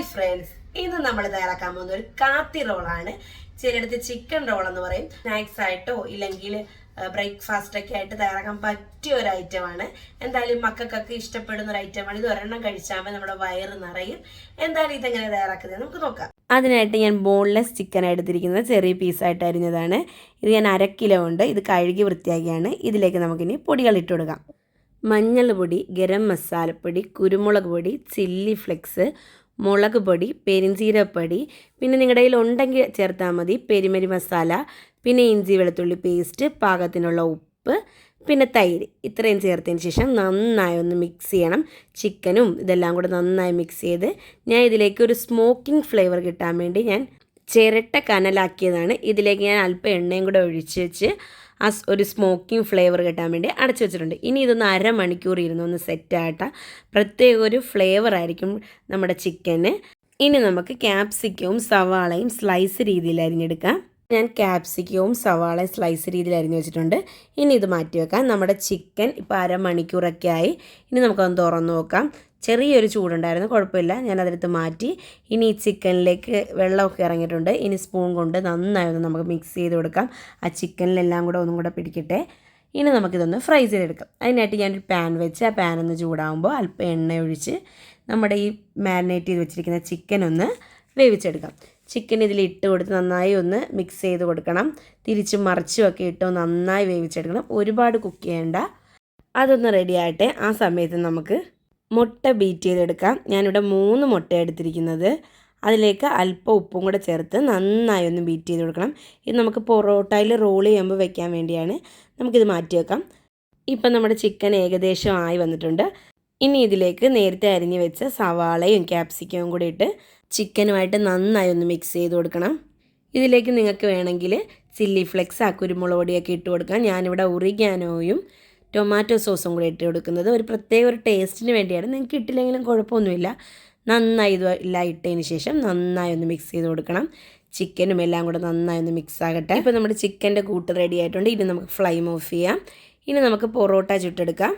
Hi friends, ഇന്ന് നമ്മൾ തയ്യാറാക്കാൻ പോകുന്ന ഒരു കാത്തി റോളാണ്. ചിലയിടത്ത് ചിക്കൻ റോൾ എന്ന് പറയും. സ്നാക്സ് ആയിട്ടോ ഇല്ലെങ്കിൽ ബ്രേക്ക്ഫാസ്റ്റ് ഒക്കെ ആയിട്ട് തയ്യാറാക്കാൻ പറ്റിയ ഒരു ഐറ്റമാണ്. എന്തായാലും മക്കൾക്കൊക്കെ ഇഷ്ടപ്പെടുന്ന ഒരു ഐറ്റമാണ്. ഇത് ഒരെണ്ണം കഴിച്ചാൽ നമ്മുടെ വയറ് നിറയും. എന്തായാലും ഇതെങ്ങനെ തയ്യാറാക്കുന്നത് നമുക്ക് നോക്കാം. അതിനായിട്ട് ഞാൻ ബോൺലെസ് ചിക്കൻ എടുത്തിരിക്കുന്നത് ചെറിയ പീസായിട്ട് അരിഞ്ഞതാണ്. ഇത് ഞാൻ 1/2 കിലോ ഉണ്ട്. ഇത് കഴുകി വൃത്തിയാക്കിയാണ്. ഇതിലേക്ക് നമുക്കിനി പൊടികൾ ഇട്ട് കൊടുക്കാം. മഞ്ഞൾ പൊടി, ഗരം മസാലപ്പൊടി, കുരുമുളക് പൊടി, ചില്ലി ഫ്ലെക്സ്, മുളക് പൊടി, പെരിഞ്ചീരപ്പൊടി, പിന്നെ നിങ്ങളുടെ കയ്യിൽ ഉണ്ടെങ്കിൽ ചേർത്താൽ മതി, പെരിമരി മസാല, പിന്നെ ഇഞ്ചി വെളുത്തുള്ളി പേസ്റ്റ്, പാകത്തിനുള്ള ഉപ്പ്, പിന്നെ തൈര്. ഇത്രയും ചേർത്തതിന് ശേഷം നന്നായി ഒന്ന് മിക്സ് ചെയ്യണം. ചിക്കനും ഇതെല്ലാം കൂടെ നന്നായി മിക്സ് ചെയ്ത് ഞാൻ ഇതിലേക്ക് ഒരു സ്മോക്കിംഗ് ഫ്ലേവർ കിട്ടാൻ വേണ്ടി ഞാൻ ചിരട്ട കനലാക്കിയതാണ്. ഇതിലേക്ക് ഞാൻ അല്പം എണ്ണയും കൂടെ ഒഴിച്ച് വെച്ച് ഒരു സ്മോക്കിംഗ് ഫ്ലേവർ കിട്ടാൻ വേണ്ടി അടച്ചു വെച്ചിട്ടുണ്ട്. ഇനി ഇതൊന്ന് 1/2 മണിക്കൂർ ഇരുന്നൊന്ന് സെറ്റായിട്ട പ്രത്യേക ഒരു ഫ്ലേവർ ആയിരിക്കും നമ്മുടെ ചിക്കന്. ഇനി നമുക്ക് ക്യാപ്സിക്കവും സവാളയും സ്ലൈസ് രീതിയിൽ അരിഞ്ഞെടുക്കാം. ഞാൻ ക്യാപ്സിക്കവും സവാളയും സ്ലൈസ് രീതിയിൽ അരിഞ്ഞു വെച്ചിട്ടുണ്ട്. ഇനി ഇത് മാറ്റി വെക്കാം. നമ്മുടെ ചിക്കൻ ഇപ്പോൾ 1/2 മണിക്കൂറൊക്കെ ആയി. ഇനി നമുക്കൊന്ന് തുറന്ന് നോക്കാം. ചെറിയൊരു ചൂടുണ്ടായിരുന്നു, കുഴപ്പമില്ല. ഞാൻ അതെടുത്ത് മാറ്റി. ഇനി ഈ ചിക്കനിലേക്ക് വെള്ളമൊക്കെ ഇറങ്ങിയിട്ടുണ്ട്. ഇനി സ്പൂൺ കൊണ്ട് നന്നായി ഒന്ന് നമുക്ക് മിക്സ് ചെയ്ത് കൊടുക്കാം. ആ ചിക്കനിലെല്ലാം കൂടെ ഒന്നും കൂടെ പിടിക്കട്ടെ. ഇനി നമുക്കിതൊന്ന് ഫ്രൈ ചെയ്തെടുക്കാം. അതിനായിട്ട് ഞാനൊരു പാൻ വെച്ച് ആ പാൻ ഒന്ന് ചൂടാകുമ്പോൾ അല്പം എണ്ണ ഒഴിച്ച് നമ്മുടെ ഈ മാരിനേറ്റ് ചെയ്ത് വെച്ചിരിക്കുന്ന ചിക്കൻ ഒന്ന് വേവിച്ചെടുക്കാം. ചിക്കൻ ഇതിൽ ഇട്ട് കൊടുത്ത് നന്നായി ഒന്ന് മിക്സ് ചെയ്ത് കൊടുക്കണം. തിരിച്ചും മറിച്ചും ഒക്കെ ഇട്ട് നന്നായി വേവിച്ചെടുക്കണം. ഒരുപാട് കുക്ക് ചെയ്യേണ്ട. അതൊന്ന് റെഡി ആയിട്ട് ആ സമയത്ത് നമുക്ക് മുട്ട ബീറ്റ് ചെയ്തെടുക്കാം. ഞാനിവിടെ 3 മുട്ട എടുത്തിരിക്കുന്നത്. അതിലേക്ക് അല്പം ഉപ്പും കൂടെ ചേർത്ത് നന്നായി ഒന്ന് ബീറ്റ് ചെയ്ത് കൊടുക്കണം. ഇത് നമുക്ക് പൊറോട്ടയിൽ റോൾ ചെയ്യുമ്പോൾ വെക്കാൻ വേണ്ടിയാണ്. നമുക്കിത് മാറ്റി വെക്കാം. ഇപ്പം നമ്മുടെ ചിക്കൻ ഏകദേശം ആയി വന്നിട്ടുണ്ട്. ഇനി ഇതിലേക്ക് നേരത്തെ അരിഞ്ഞ് വെച്ച സവാളയും ക്യാപ്സിക്കവും കൂടി ഇട്ട് ചിക്കനുമായിട്ട് നന്നായി ഒന്ന് മിക്സ് ചെയ്ത് കൊടുക്കണം. ഇതിലേക്ക് നിങ്ങൾക്ക് വേണമെങ്കിൽ ചില്ലി ഫ്ലെക്സ്, കുരുമുളക് പൊടിയൊക്കെ ഇട്ട് കൊടുക്കാം. ഞാനിവിടെ ഒറിഗാനോയും ടൊമാറ്റോ സോസും കൂടി ഇട്ട് കൊടുക്കുന്നത് ഒരു പ്രത്യേക ഒരു ടേസ്റ്റിന് വേണ്ടിയാണ്. നിങ്ങൾക്ക് ഇട്ടില്ലെങ്കിലും കുഴപ്പമൊന്നുമില്ല. നന്നായി ഇതെല്ലാം ഇട്ടതിന് ശേഷം നന്നായി ഒന്ന് മിക്സ് ചെയ്ത് കൊടുക്കണം. ചിക്കനും എല്ലാം കൂടെ നന്നായി ഒന്ന് മിക്സ് ആകട്ടെ. ഇപ്പോൾ നമ്മുടെ ചിക്കൻ്റെ കൂട്ട് റെഡി ആയിട്ടുണ്ട്. ഇനി നമുക്ക് ഫ്ലെയിം ഓഫ് ചെയ്യാം. ഇനി നമുക്ക് പൊറോട്ട ചുട്ടെടുക്കാം.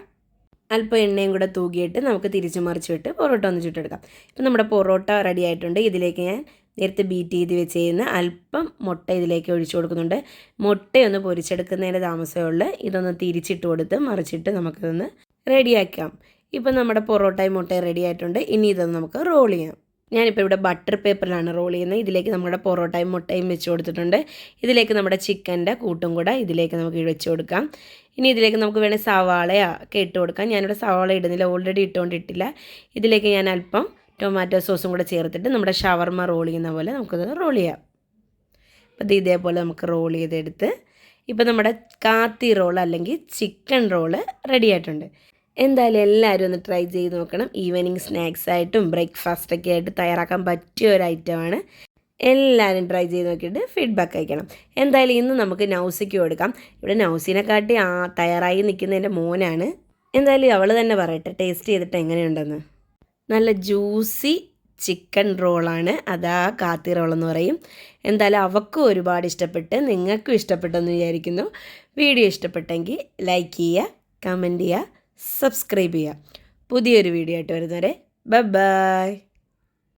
അല്പം എണ്ണയും കൂടെ തൂകിയിട്ട് നമുക്ക് തിരിച്ചു മറിച്ചിട്ട് പൊറോട്ട ഒന്ന് ചുട്ടെടുക്കാം. ഇപ്പം നമ്മുടെ പൊറോട്ട റെഡി ആയിട്ടുണ്ട്. ഇതിലേക്ക് ഞാൻ നേരത്തെ ബീറ്റ് ചെയ്ത് വെച്ചിരുന്ന അല്പം മുട്ട ഇതിലേക്ക് ഒഴിച്ചു കൊടുക്കുന്നുണ്ട്. മുട്ടയൊന്ന് പൊരിച്ചെടുക്കുന്നതിൻ്റെ താമസമേ ഉള്ളൂ. ഇതൊന്ന് തിരിച്ചിട്ട് കൊടുത്ത് മറിച്ചിട്ട് നമുക്കിതൊന്ന് റെഡിയാക്കാം. ഇപ്പം നമ്മുടെ പൊറോട്ടയും മുട്ടയും റെഡി ആയിട്ടുണ്ട്. ഇനി ഇതൊന്ന് നമുക്ക് റോൾ ചെയ്യാം. ഞാനിപ്പോൾ ഇവിടെ ബട്ടർ പേപ്പറിലാണ് റോൾ ചെയ്യുന്നത്. ഇതിലേക്ക് നമ്മുടെ പൊറോട്ടയും മുട്ടയും വെച്ച് കൊടുത്തിട്ടുണ്ട്. ഇതിലേക്ക് നമ്മുടെ ചിക്കൻ്റെ കൂട്ടും കൂടെ ഇതിലേക്ക് നമുക്ക് വെച്ച് കൊടുക്കാം. ഇനി ഇതിലേക്ക് നമുക്ക് വേണമെങ്കിൽ സവാളയൊക്കെ ഇട്ട് കൊടുക്കാം. ഞാനിവിടെ സവാള ഇടുന്നില്ല, ഓൾറെഡി ഇട്ടുകൊണ്ടിട്ടില്ല. ഇതിലേക്ക് ഞാൻ അല്പം ടൊമാറ്റോ സോസും കൂടെ ചേർത്തിട്ട് നമ്മുടെ ഷവർമ റോൾ ചെയ്യുന്ന പോലെ നമുക്കത് റോൾ ചെയ്യാം. അപ്പോൾ ഇത് ഇതേപോലെ നമുക്ക് റോൾ ചെയ്തെടുത്ത് ഇപ്പോൾ നമ്മുടെ കാത്തി റോൾ അല്ലെങ്കിൽ ചിക്കൻ റോള് റെഡി ആയിട്ടുണ്ട്. എന്തായാലും എല്ലാവരും ഒന്ന് ട്രൈ ചെയ്ത് നോക്കണം. ഈവനിങ് സ്നാക്സ് ആയിട്ടും ബ്രേക്ക്ഫാസ്റ്റൊക്കെ ആയിട്ട് തയ്യാറാക്കാൻ പറ്റിയ ഒരു ഐറ്റമാണ്. എല്ലാവരും ട്രൈ ചെയ്ത് നോക്കിയിട്ട് ഫീഡ്ബാക്ക് അയക്കണം. എന്തായാലും ഇന്ന് നമുക്ക് നൗസിക്ക് കൊടുക്കാം. ഇവിടെ നൗസിനെക്കാട്ടി തയ്യാറായി നിൽക്കുന്ന എൻ്റെ മോനാണ്. എന്തായാലും അവൾ തന്നെ പറയട്ടെ ടേസ്റ്റ് ചെയ്തിട്ട് എങ്ങനെയുണ്ടെന്ന്. നല്ല ജ്യൂസി ചിക്കൻ റോളാണ്. അതാ കാത്തി റോളെന്ന് പറയും. എന്തായാലും അവൾക്കും ഒരുപാട് ഇഷ്ടപ്പെട്ട്, നിങ്ങൾക്കും ഇഷ്ടപ്പെട്ടെന്ന് വിചാരിക്കുന്നു. വീഡിയോ ഇഷ്ടപ്പെട്ടെങ്കിൽ ലൈക്ക് ചെയ്യുക, കമൻറ്റ് ചെയ്യുക, സബ്സ്ക്രൈബ് ചെയ്യുക. പുതിയൊരു വീഡിയോ ആയിട്ട് വരുന്നവരെ ബൈ.